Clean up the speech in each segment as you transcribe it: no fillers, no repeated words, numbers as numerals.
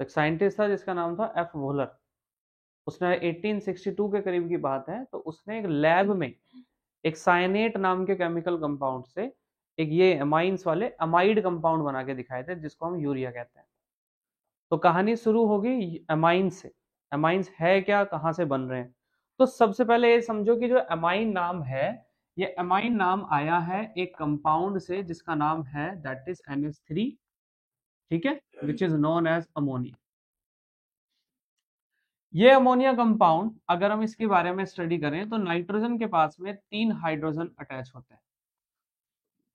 तो एक साइंटिस्ट था जिसका नाम था एफ वोलर, उसने 1862 के करीब की बात है, तो उसने एक लैब में एक साइनेट नाम के केमिकल कंपाउंड से एक ये अमाइंस वाले अमाइड कंपाउंड बना के दिखाए थे, जिसको हम यूरिया कहते हैं। तो कहानी शुरू होगी अमाइंस से। अमाइंस है क्या, कहाँ से बन रहे हैं? तो सबसे पहले ये समझो कि जो अमाइन नाम है, ये अमाइन नाम आया है एक कंपाउंड से जिसका नाम है दैट इज NH3, ठीक है, which is known as ammonia. ये अमोनिया कंपाउंड अगर हम इसके बारे में स्टडी करें तो नाइट्रोजन के पास में 3 हाइड्रोजन अटैच होते हैं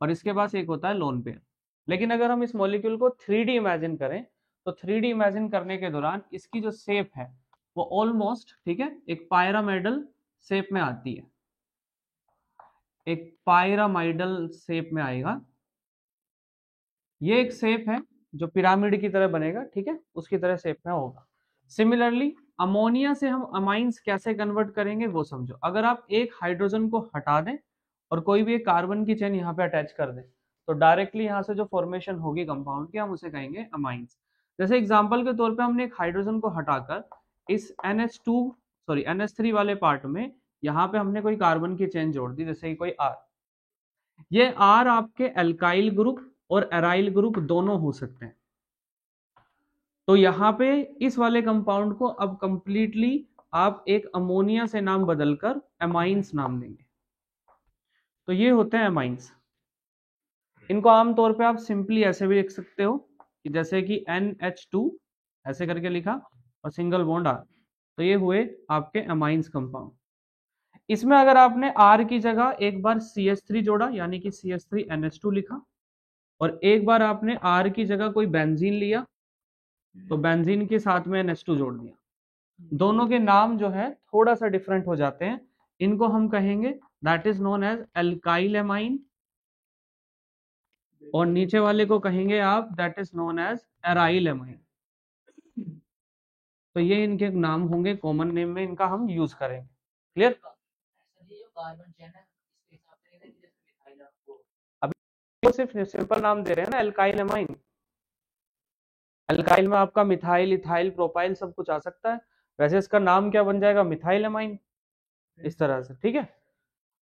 और इसके पास एक होता है लोन पेयर। लेकिन अगर हम इस मॉलिक्यूल को 3D इमेजिन करें तो 3D इमेजिन करने के दौरान इसकी जो शेप है वो ऑलमोस्ट, ठीक है, एक पायरामिडल शेप में आती है, एक पायरामिडल शेप में आएगा। ये एक शेप है जो पिरामिड की तरह बनेगा, ठीक है, उसकी तरह शेप में होगा। सिमिलरली अमोनिया से हम अमाइंस कैसे कन्वर्ट करेंगे वो समझो। अगर आप एक हाइड्रोजन को हटा दें और कोई भी एक कार्बन की चेन यहाँ पे अटैच कर दें तो डायरेक्टली यहाँ से जो फॉर्मेशन होगी कंपाउंड की हम उसे कहेंगे अमाइंस। जैसे एग्जांपल के तौर पे हमने एक हाइड्रोजन को हटाकर इस NH3 वाले पार्ट में यहाँ पे हमने कोई कार्बन की चेन जोड़ दी, जैसे कोई R। ये R आपके एल्काइल ग्रुप और एराइल ग्रुप दोनों हो सकते हैं। तो यहाँ पे इस वाले कंपाउंड को अब कंप्लीटली आप एक अमोनिया से नाम बदलकर एमाइंस नाम देंगे। तो ये होते हैं एमाइंस। इनको आमतौर पे आप सिंपली ऐसे भी लिख सकते हो कि जैसे कि NH2 ऐसे करके लिखा और सिंगल बॉन्ड R, तो ये हुए आपके एमाइंस कंपाउंड। इसमें अगर आपने R की जगह एक बार CH3 जोड़ा यानी कि CH3NH2 लिखा और एक बार आपने R की जगह कोई बेंजीन लिया तो बेंजीन के साथ में NH2 जोड़ दिया, दोनों के नाम जो है थोड़ा सा डिफरेंट हो जाते हैं। इनको हम कहेंगे that is known as alkyl amine और नीचे वाले को कहेंगे आप that is known as aryl amine. तो ये इनके नाम होंगे, कॉमन नेम में इनका हम यूज करेंगे। क्लियर? अभी सिर्फ सिंपल नाम दे रहे हैं ना, एल्काइल एमाइन। एल्काइल में आपका मिथाइल, इथाइल, प्रोपाइल सब कुछ आ सकता है, वैसे इसका नाम क्या बन जाएगा, मिथाइल एमाइन, इस तरह से, ठीक है।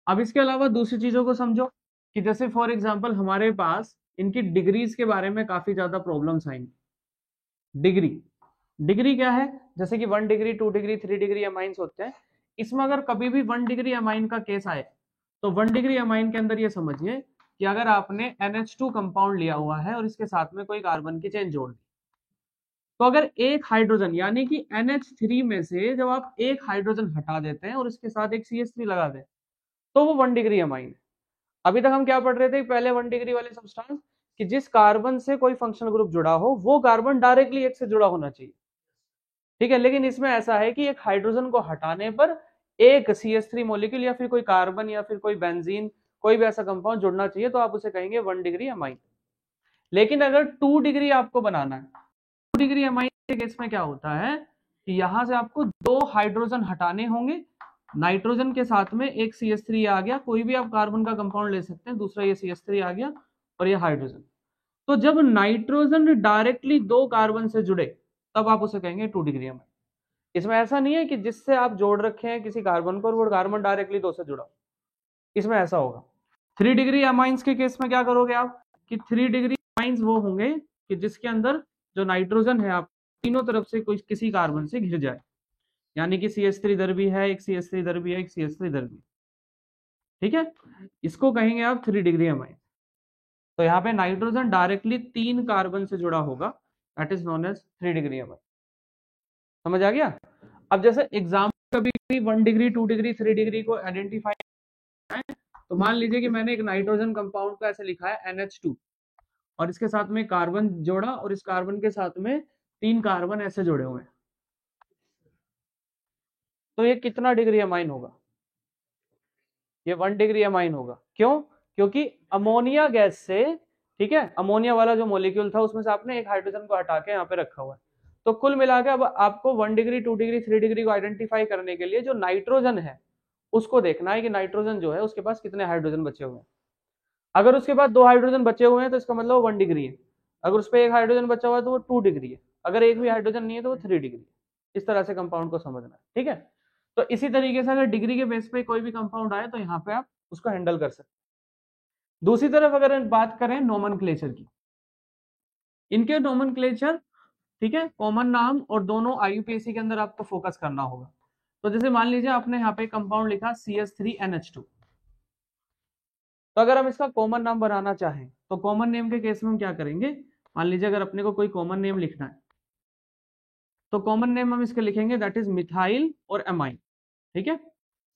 अब इसके अलावा दूसरी चीजों को समझो कि जैसे फॉर एग्जांपल हमारे पास इनकी डिग्रीज के बारे में काफी ज्यादा प्रॉब्लम्स आएंगी। डिग्री क्या है, जैसे कि 1 डिग्री, 2 डिग्री, 3 डिग्री अमाइंस होते हैं। इसमें अगर कभी भी 1 डिग्री अमाइन का केस आए तो 1 डिग्री अमाइन के अंदर ये समझिए कि अगर आपने NH2 कंपाउंड लिया हुआ है और इसके साथ में कोई कार्बन की चेन जोड़ दी, तो अगर एक हाइड्रोजन यानी कि NH3 में से जब आप एक हाइड्रोजन हटा देते हैं और इसके साथ एक CH3 लगा दें तो वो 1 डिग्री अमाइन है। अभी तक हम क्या पढ़ रहे थे पहले 1 डिग्री वाले सब्सटेंस कि जिस कार्बन से कोई फंक्शनल ग्रुप जुड़ा हो वो कार्बन डायरेक्टली एक से जुड़ा होना चाहिए, ठीक है। लेकिन इसमें ऐसा है कि एक हाइड्रोजन को हटाने पर एक CH3 मॉलिक्यूल या फिर कोई कार्बन या फिर कोई बेंजीन, कोई भी ऐसा कंपाउंड जुड़ना चाहिए, तो आप उसे कहेंगे 1 डिग्री अमाइन। लेकिन अगर 2 डिग्री आपको बनाना है, 2 डिग्री अमाइन के केस में क्या होता है कि यहां से आपको 2 हाइड्रोजन हटाने होंगे, नाइट्रोजन के साथ में एक CH3 आ गया, कोई भी आप कार्बन का कंपाउंड ले सकते हैं, दूसरा ये CH3 आ गया और ये हाइड्रोजन। तो जब नाइट्रोजन डायरेक्टली 2 कार्बन से जुड़े तब आप उसे कहेंगे 2 डिग्री अमाइन। इसमें ऐसा नहीं है कि जिससे आप जोड़ रखे हैं किसी कार्बन को और वो कार्बन डायरेक्टली 2 से जुड़ा, इसमें ऐसा होगा। 3 डिग्री अमाइंस के केस में क्या करोगे आप कि 3 डिग्री अमाइंस वो होंगे कि जिसके अंदर जो नाइट्रोजन है आप तीनों तरफ से कोई किसी कार्बन से घिर जाए, यानी कि CH3 इधर भी है, एक CH3 इधर भी है, एक CH3 इधर भी, ठीक है। इसको कहेंगे आप 3 डिग्री अमाइन। तो यहाँ पे नाइट्रोजन डायरेक्टली 3 कार्बन से जुड़ा होगा, that is known as 3 degree amine. समझ आ गया? अब जैसे एग्जाम्पल कभी भी 1 डिग्री, 2 डिग्री, 3 डिग्री को आइडेंटिफाई है, तो मान लीजिए कि मैंने एक नाइट्रोजन कंपाउंड को ऐसे लिखा है NH2 और इसके साथ में कार्बन जोड़ा और इस कार्बन के साथ में 3 कार्बन ऐसे जुड़े हुए हैं, तो ये कितना डिग्री अमाइन होगा? ये 1 डिग्री अमाइन होगा। क्यों? क्योंकि अमोनिया गैस से, ठीक है, अमोनिया वाला जो मॉलिक्यूल था उसमें से आपने एक हाइड्रोजन को हटा के यहाँ पे रखा हुआ है। तो कुल मिलाकर अब आपको 1 डिग्री, 2 डिग्री, 3 डिग्री को आइडेंटिफाई करने के लिए जो नाइट्रोजन है उसको देखना है कि नाइट्रोजन जो है उसके पास कितने हाइड्रोजन बचे हुए हैं। अगर उसके पास 2 हाइड्रोजन बचे हुए हैं तो इसका मतलब 1 डिग्री है, अगर उस पर एक हाइड्रोजन बचा हुआ है तो वो 2 डिग्री है। अगर एक भी हाइड्रोजन नहीं है तो वो 3 डिग्री। इस तरह से कंपाउंड को समझना है, ठीक है। तो इसी तरीके से अगर डिग्री के बेस पे कोई भी कंपाउंड आए तो यहाँ पे आप उसको हैंडल कर सकते हैं। दूसरी तरफ अगर बात करें नोमेनक्लेचर की, इनके नोमेनक्लेचर, ठीक है, कॉमन नाम और दोनों आईयूपीएसी के अंदर आपको फोकस करना होगा। तो जैसे मान लीजिए आपने यहाँ पे कंपाउंड लिखा CH3NH2, तो अगर हम इसका कॉमन नाम बनाना चाहें तो कॉमन नेम के केस में हम क्या करेंगे, मान लीजिए अगर अपने को कोई कॉमन नेम लिखना है तो कॉमन नेम हम इसके लिखेंगे दैट इज मिथाइल और एमाइन, ठीक है।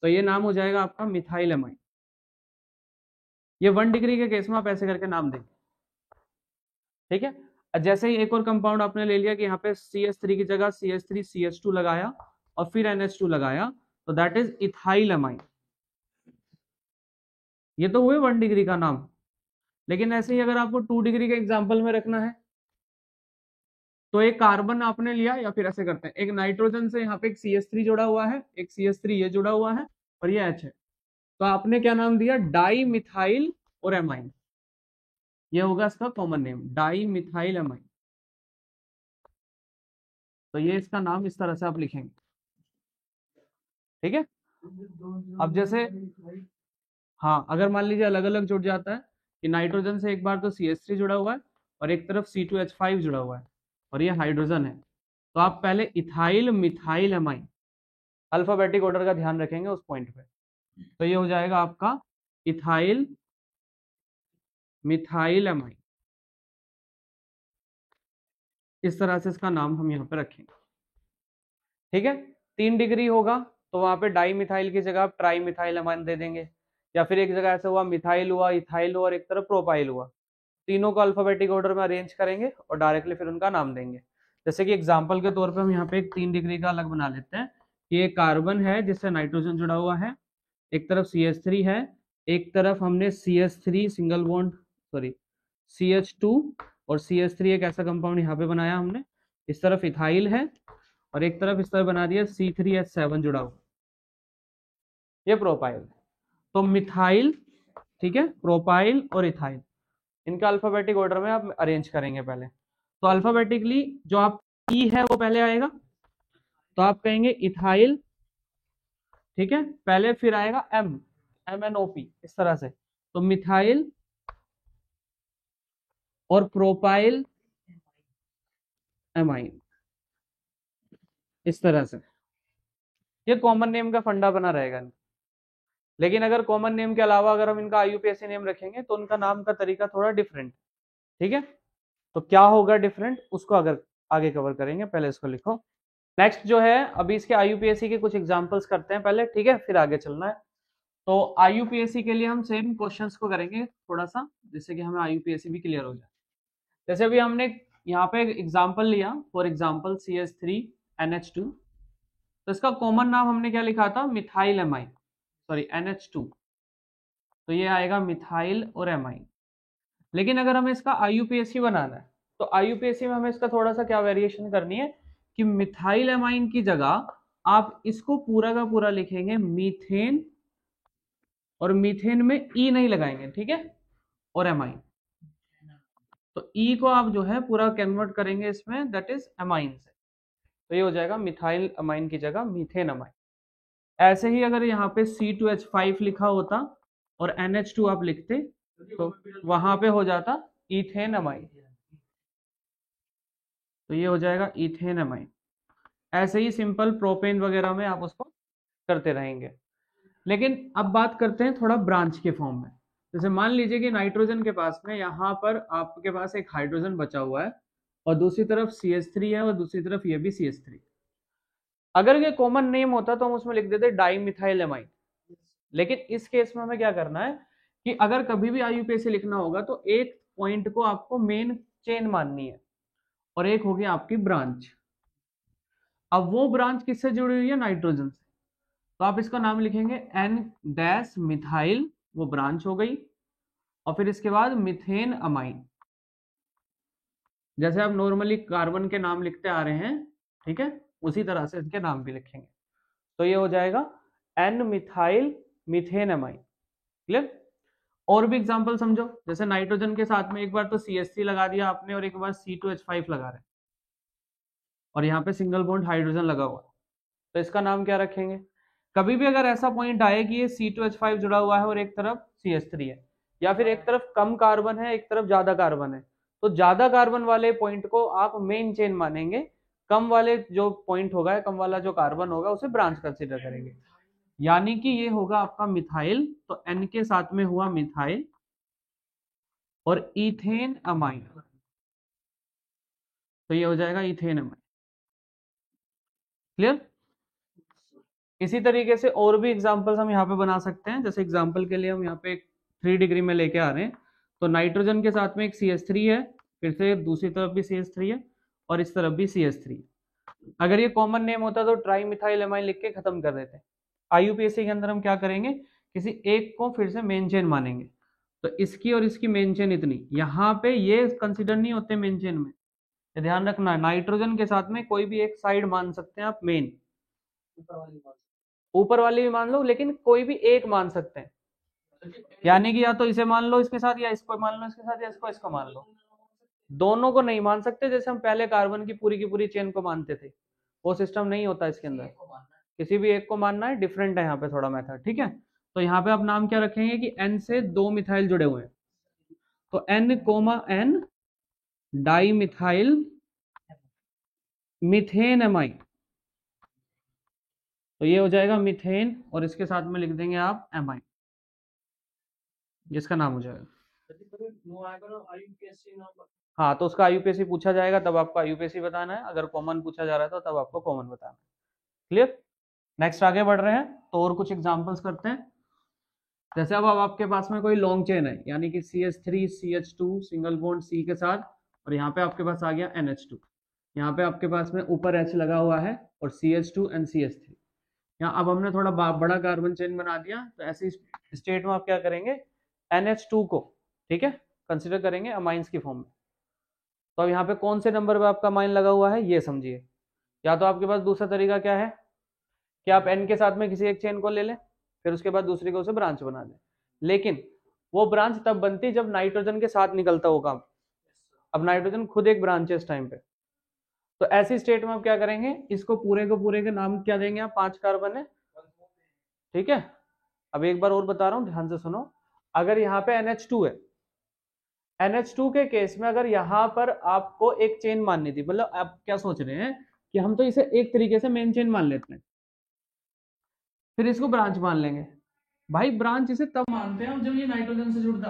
तो ये नाम हो जाएगा आपका मिथाइल एमाइन। ये 1 डिग्री के केस में आप ऐसे करके नाम देंगे, ठीक है। जैसे ही एक और कंपाउंड आपने ले लिया कि यहाँ पे CH3 की जगह CH3CH2 लगाया और फिर NH2 लगाया, तो दैट इज इथाइल एमाइन। ये तो हुए 1 डिग्री का नाम। लेकिन ऐसे ही अगर आपको 2 डिग्री के एग्जाम्पल में रखना है तो एक कार्बन आपने लिया, या फिर ऐसे करते हैं, एक नाइट्रोजन से यहाँ पे एक CH3 जुड़ा हुआ है, एक CH3 ये जुड़ा हुआ है और ये H है, तो आपने क्या नाम दिया, डाई मिथाइल और एमाइन। ये होगा इसका common name, di methyl amine. तो ये इसका नाम इस तरह से आप लिखेंगे, ठीक है। अब जैसे हाँ, अगर मान लीजिए अलग अलग जुड़ जाता है कि नाइट्रोजन से एक बार तो CH3 जुड़ा हुआ है और एक तरफ C2H5 जुड़ा हुआ है और ये हाइड्रोजन है, तो आप पहले ethyl methyl amine, alphabetic order का ध्यान रखेंगे उस पॉइंट पे। तो ये हो जाएगा आपका इथाइल मिथाइल एमाइन। इस तरह से इसका नाम हम यहाँ पे रखेंगे, ठीक है। 3 डिग्री होगा तो वहां पे डाई मिथाइल की जगह आप ट्राई मिथाइल एमाइन दे देंगे, या फिर एक जगह ऐसा हुआ मिथाइल हुआ, इथाइल हुआ और एक तरफ प्रोपाइल हुआ, तीनों को अल्फाबेटिक ऑर्डर में अरेंज करेंगे और डायरेक्टली फिर उनका नाम देंगे। जैसे कि एग्जांपल के तौर पे हम यहाँ पे एक 3 डिग्री का अलग बना लेते हैं कि एक कार्बन है जिससे नाइट्रोजन जुड़ा हुआ है, एक तरफ CH3 है, एक तरफ हमने CH3 single bond sorry CH2 और CH3 एक ऐसा कंपाउंड यहाँ पे बनाया हमने, इस तरफ इथाइल है और एक तरफ इस तरह बना दिया C3H7 जुड़ा हुआ, ये प्रोपाइल है। तो मिथाइल, ठीक है, प्रोपाइल और इथाइल, इनका अल्फाबेटिक ऑर्डर में आप अरेंज करेंगे पहले। तो अल्फाबेटिकली जो आप ई है वो पहले आएगा, तो आप कहेंगे इथाइल, ठीक है, पहले फिर आएगा MNOP, इस तरह से। तो मिथाइल और प्रोपाइल एमाइन, इस तरह से। ये कॉमन नेम का फंडा बना रहेगा। लेकिन अगर कॉमन नेम के अलावा अगर हम इनका IUPAC नेम रखेंगे तो उनका नाम का तरीका थोड़ा डिफरेंट, ठीक है। तो क्या होगा डिफरेंट, उसको अगर आगे कवर करेंगे, पहले इसको लिखो। नेक्स्ट जो है, अभी इसके IUPAC के कुछ एग्जांपल्स करते हैं पहले, ठीक है, फिर आगे चलना है। तो IUPAC के लिए हम सेम क्वेश्चंस को करेंगे थोड़ा सा, जिससे कि हमें IUPAC भी क्लियर हो जाए। जैसे अभी हमने यहाँ पे एग्जाम्पल लिया, फॉर एग्जाम्पल CH3NH2, तो इसका कॉमन नाम हमने क्या लिखा था, मिथाइल एमाइन, सॉरी NH2, तो ये आएगा मिथाइल और एमाइन। लेकिन अगर हमें इसका IUPAC बनाना है तो IUPAC में हमें इसका थोड़ा सा क्या वेरिएशन करनी है कि मिथाइल एमाइन की जगह आप इसको पूरा का पूरा लिखेंगे मीथेन, और मीथेन में ई नहीं लगाएंगे, ठीक है, और एमाइन। तो ई को आप जो है पूरा कन्वर्ट करेंगे इसमें, दैट इज एमाइन से, तो ये हो जाएगा मिथाइल अमाइन की जगह मीथेन अमाइन। ऐसे ही अगर यहाँ पे C2H5 लिखा होता और NH2 आप लिखते तो वहां पे हो जाता इथेन अमाइन, तो ये हो जाएगा इथेन अमाइन। ऐसे ही सिंपल प्रोपेन वगैरह में आप उसको करते रहेंगे। लेकिन अब बात करते हैं थोड़ा ब्रांच के फॉर्म में। जैसे मान लीजिए कि नाइट्रोजन के पास में यहाँ पर आपके पास एक हाइड्रोजन बचा हुआ है और दूसरी तरफ CH3 है और दूसरी तरफ ये भी CH3। अगर ये कॉमन नेम होता तो हम उसमें लिख देते डाई मिथाइल एमाइन। लेकिन इस केस में हमें क्या करना है कि अगर कभी भी IUPAC लिखना होगा तो एक पॉइंट को आपको मेन चेन माननी है और एक होगी आपकी ब्रांच। अब वो ब्रांच किससे जुड़ी हुई है, नाइट्रोजन से, तो आप इसका नाम लिखेंगे N- मिथाइल, वो ब्रांच हो गई, और फिर इसके बाद मिथेन अमाइन, जैसे आप नॉर्मली कार्बन के नाम लिखते आ रहे हैं, ठीक है, उसी तरह से इसके नाम भी लिखेंगे। तो ये हो जाएगा N methyl methane amine. Clear. और भी एग्जांपल समझो, जैसे नाइट्रोजन के साथ में एक बार तो CH3 लगा दिया आपने और एक बार C2H5 लगा रहे हैं, और यहाँ पे सिंगल बॉन्ड हाइड्रोजन लगा हुआ है, तो इसका नाम क्या रखेंगे? कभी भी अगर ऐसा पॉइंट आए कि ये C2H5 जुड़ा हुआ है और एक तरफ CH3 है, या फिर एक तरफ कम कार्बन है एक तरफ ज्यादा कार्बन है, तो ज्यादा कार्बन वाले पॉइंट को आप मेन चेन मानेंगे, कम वाले जो पॉइंट होगा, कम वाला जो कार्बन होगा उसे ब्रांच कंसीडर करेंगे। यानी कि ये होगा आपका मिथाइल, तो N के साथ में हुआ मिथाइल और इथेन अमाइन, तो ये हो जाएगा इथेन अमाइन। क्लियर? इसी तरीके से और भी एग्जांपल्स हम यहाँ पे बना सकते हैं। जैसे एग्जांपल के लिए हम यहाँ पे एक 3 डिग्री में लेके आ रहे हैं, तो नाइट्रोजन के साथ में एक CH3 है, फिर से दूसरी तरफ भी CH3 है और इस तरफ भी CH3 है। अगर ये कॉमन नेम होता तो ट्राई मिथाइल एमाइन लिख के खत्म कर देते। IUPAC के अंदर हम क्या करेंगे, किसी एक को फिर से मेन चेन मानेंगे, तो इसकी और इसकी मेन चेन इतनी, यहाँ पे ये कंसिडर नहीं होते मेन चेन में, ध्यान रखना। नाइट्रोजन के साथ में कोई भी एक साइड मान सकते हैं आप मेन, ऊपर वाली भी मान लो, लेकिन कोई भी एक मान सकते हैं, यानी कि या तो इसे मान लो इसके साथ, या इसको मान लो इसके साथ, या इसको मान लो। दोनों को नहीं मान सकते, जैसे हम पहले कार्बन की पूरी चेन को मानते थे, वो सिस्टम नहीं होता इसके अंदर, किसी भी एक को मानना है, डिफरेंट है यहाँ पे थोड़ा मेथड। ठीक है, तो यहाँ पे आप नाम क्या रखेंगे कि N से 2 मिथाइल जुड़े हुए हैं, तो N, di methyl methane amine, तो ये हो जाएगा मिथेन, और इसके साथ में लिख देंगे आप एमाइन, जिसका नाम हो जाएगा। हाँ, तो उसका IUPAC पूछा जाएगा, तब आपको IUPAC बताना है, अगर कॉमन पूछा जा रहा था तब आपको कॉमन बताना है। क्लियर? नेक्स्ट आगे बढ़ रहे हैं, तो और कुछ एग्जांपल्स करते हैं। जैसे अब आपके पास में कोई लॉन्ग चेन है, यानी कि CH3 CH2 single bond C के साथ, और यहाँ पे आपके पास आ गया NH2, यहाँ पे आपके पास में ऊपर H लगा हुआ है और CH2 and CH3। यहाँ अब हमने थोड़ा बड़ा कार्बन चेन बना दिया, तो ऐसी स्टेट में आप क्या करेंगे, NH2 को, ठीक है, कंसिडर करेंगे अमाइंस की फॉर्म में। तो अब यहाँ पे कौन से नंबर पे आपका अमाइन लगा हुआ है ये समझिए। या तो आपके पास दूसरा तरीका क्या है कि आप N के साथ में किसी एक चेन को ले लें, फिर उसके बाद दूसरी को उसे ब्रांच बना दें, लेकिन वो ब्रांच तब बनती जब नाइट्रोजन के साथ निकलता वो काम। अब नाइट्रोजन खुद एक ब्रांच है इस टाइम पे, तो ऐसी स्टेट में आप क्या करेंगे, इसको पूरे के नाम क्या देंगे आप, 5 कार्बन है, ठीक है। अब एक बार और बता रहा हूं, ध्यान से सुनो। अगर यहाँ पे NH2 है, NH2 के केस में अगर यहाँ पर आपको एक चेन माननी थी, मतलब आप क्या सोच रहे हैं कि हम तो इसे एक तरीके से मेन चेन मान लेते हैं, फिर इसको ब्रांच मान लेंगे। भाई ब्रांच इसे तब मानते हैं जब ये नाइट्रोजन से जुड़ता,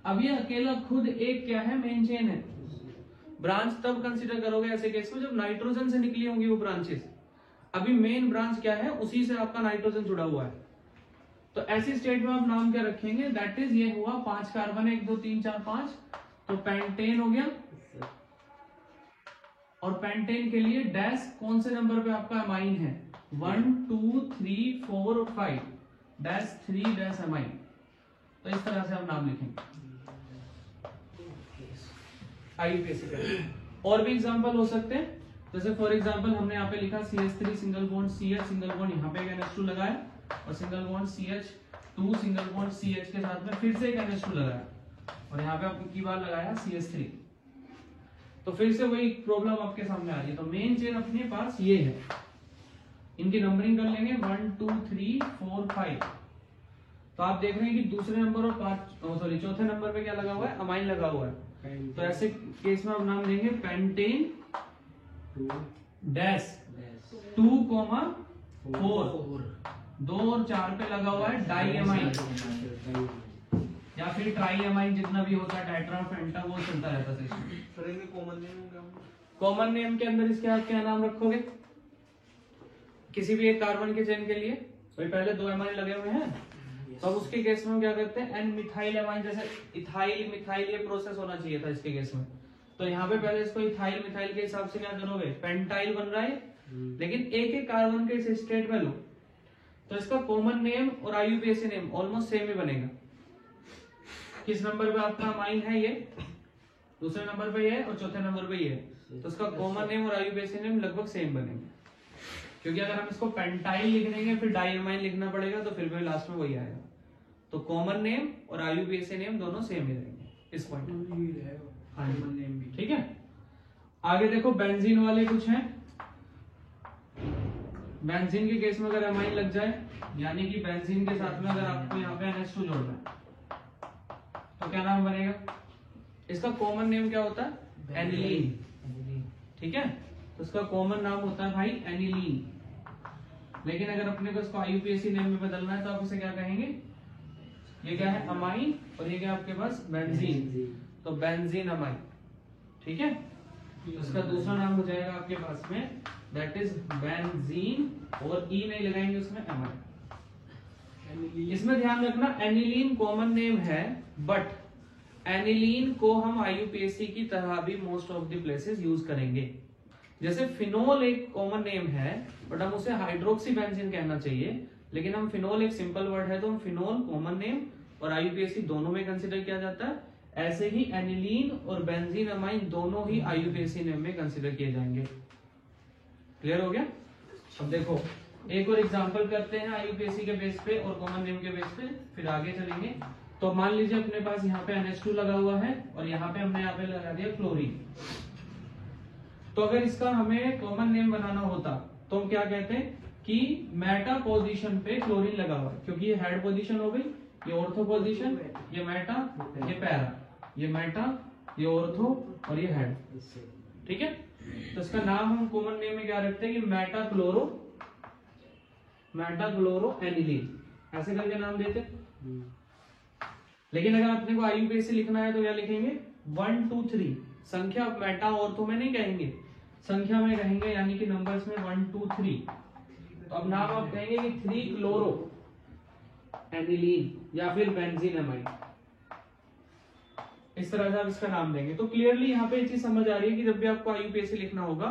अब ये अकेला खुद एक क्या है, मेन चेन है। ब्रांच तब कंसीडर करोगे ऐसे केस में जब नाइट्रोजन से निकली होंगी वो ब्रांचेस। अभी मेन ब्रांच क्या है, उसी से आपका नाइट्रोजन जुड़ा हुआ है, तो ऐसी स्टेट में आप नाम क्या रखेंगे, दैट इज ये हुआ 5 कार्बन है, 1 2 3 4 5, तो पेंटेन हो गया। और पेंटेन के लिए डैश कौन से नंबर पे आपका अमाइन है, 1 2 3 4 और 5 डैश 3 डैश अमाइन, तो इस तरह से हम नाम लिखेंगे। और भी एग्जांपल हो सकते हैं, जैसे फॉर एग्जांपल हमने यहाँ पे लिखा CH3 single bond CH single bond, यहाँ पे एक NH2 लगाया, और single bond CH2 single bond CH के साथ में फिर से एक NH2 लगाया, और यहाँ पे आपकी बार लगाया CH3, तो फिर से वही प्रॉब्लम आपके सामने आ रही है। तो मेन चेन अपने पास ये है, इनकी नंबरिंग कर लेंगे 1 2 3 4 5, तो आप देख रहे हैं कि दूसरे नंबर और चौथे नंबर पे क्या लगा हुआ है, अमाइन लगा हुआ है। तो ऐसे केस में आप नाम देंगे पेंटेन डैश 2 4, 2 और 4 पे लगा हुआ है डाई अमाइन, या फिर ट्राई अमाइन, जितना भी होता है, टेट्रा पेंटा, वो चलता रहता है। कॉमन नेम के अंदर इसके आप क्या नाम रखोगे, किसी भी एक कार्बन के चेन के लिए तो पहले 2 अमाइन लगे हुए हैं, तो अब उसके केस में हम क्या करते हैं, एन मिथाइल अमाइन, जैसे इथाइल मिथाइल ये प्रोसेस होना चाहिए था इसके केस में, तो यहाँ पे पहले इसको इथाइल मिथाइल के हिसाब से क्या करोगे, पेंटाइल बन रहा है, लेकिन एक एक कार्बन के इस स्टेट में लो, तो इसका कॉमन नेम और IUPAC नेम ऑलमोस्ट सेम ही बनेगा। किस नंबर पे आपका अमाइन है, ये दूसरे नंबर पे है और चौथे नंबर पे ये, तो इसका कॉमन नेम और IUPAC नेम लगभग सेम बनेंगे, क्योंकि अगर हम इसको पेंटाइल लिख देंगे फिर डाइअमाइन लिखना पड़ेगा, तो फिर भी लास्ट में वही आएगा। तो कॉमन नेम और IUPAC नेम दोनों सेम ही रहेंगे इस पॉइंट, ठीक है। आगे देखो बेंजीन वाले कुछ हैं। बेंजीन के केस में अगर अमाइन लग जाए, यानी कि बेंजीन के साथ में अगर आपको यहाँ पे NH2 जोड़ना है तो क्या नाम बनेगा? इसका कॉमन नेम क्या होता है? एनिलीन। ठीक है, तो इसका कॉमन नाम होता है भाई एनिलीन। लेकिन अगर अपने को इसको IUPAC नेम में बदलना है तो आप इसे क्या कहेंगे? ये क्या है? अमाइन, और ये क्या आपके पास? बेंजीन। तो बेंजीन अमाइन। ठीक है, तो इसका दूसरा नाम हो जाएगा आपके पास में दैट इज बेंजीन, और ई नहीं लगाएंगे उसमें, अमाइन। इसमें ध्यान रखना एनिलीन कॉमन नेम है, बट एनिलीन को हम IUPAC की तरह भी most of the places use करेंगे। जैसे फिनोल एक कॉमन नेम है, बट हम उसे हाइड्रोक्सी बेंजीन कहना चाहिए, लेकिन हम फिनोल एक सिंपल वर्ड है तो हम फिनोल कॉमन नेम और IUPAC दोनों में कंसीडर किया जाता है। ऐसे ही एनिलीन और बेंजीन अमाइन दोनों ही IUPAC नेम में कंसीडर किए जाएंगे। क्लियर हो गया? अब देखो एक और एग्जांपल करते हैं IUPAC के बेस पे और कॉमन नेम के बेस पे, फिर आगे चलेंगे। तो मान लीजिए अपने पास यहाँ पे NH2 लगा हुआ है और यहाँ पे हमने यहाँ पे लगा दिया क्लोरीन। तो अगर इसका हमें कॉमन नेम बनाना होता तो हम क्या कहते हैं कि मेटा पोजीशन पे क्लोरीन लगा हुआ है, क्योंकि ये हेड पोजीशन हो गई, ये ऑर्थो पोजीशन, ये मेटा, ये पैरा, ये मेटा, ये ऑर्थो और ये हेड। ठीक है, तो इसका नाम हम कॉमन नेम में क्या रखते हैं कि मेटा क्लोरो एनिलीन, ऐसे करके नाम देते। लेकिन अगर अपने को IUPAC लिखना है तो क्या लिखेंगे? 1 2 3, संख्या मेटा ऑर्थो में नहीं कहेंगे, संख्या में कहेंगे, यानी कि नंबर्स में 1 2 3। तो अब नाम आप कहेंगे कि 3 क्लोरो एनिलीन या फिर बेंजीन अमाइन, इस तरह से आप इसका नाम देंगे। तो क्लियरली यहाँ पे एक चीज समझ आ रही है कि जब भी आपको IUPAC लिखना होगा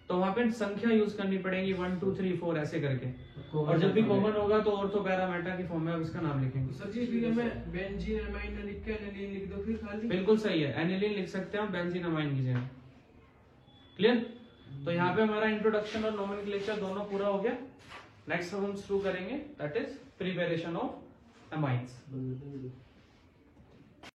तो वहां पे संख्या यूज करनी पड़ेगी 1 2 3 4 ऐसे करके, और जब भी कॉमन होगा तो ऑर्थो पैरा मेटा की फॉर्म में आप इसका नाम लिखेंगे। सर जी फिर मैं बेंजीन अमाइन लिख के एनिलीन लिख दो फिर खाली? बिल्कुल सही है, एनिलीन लिख सकते हैं, बेंजीन अमाइन की जगह। क्लियर? तो यहाँ पे हमारा इंट्रोडक्शन और नोमेनक्लेचर दोनों पूरा हो गया। नेक्स्ट हम शुरू करेंगे that is preparation of amines.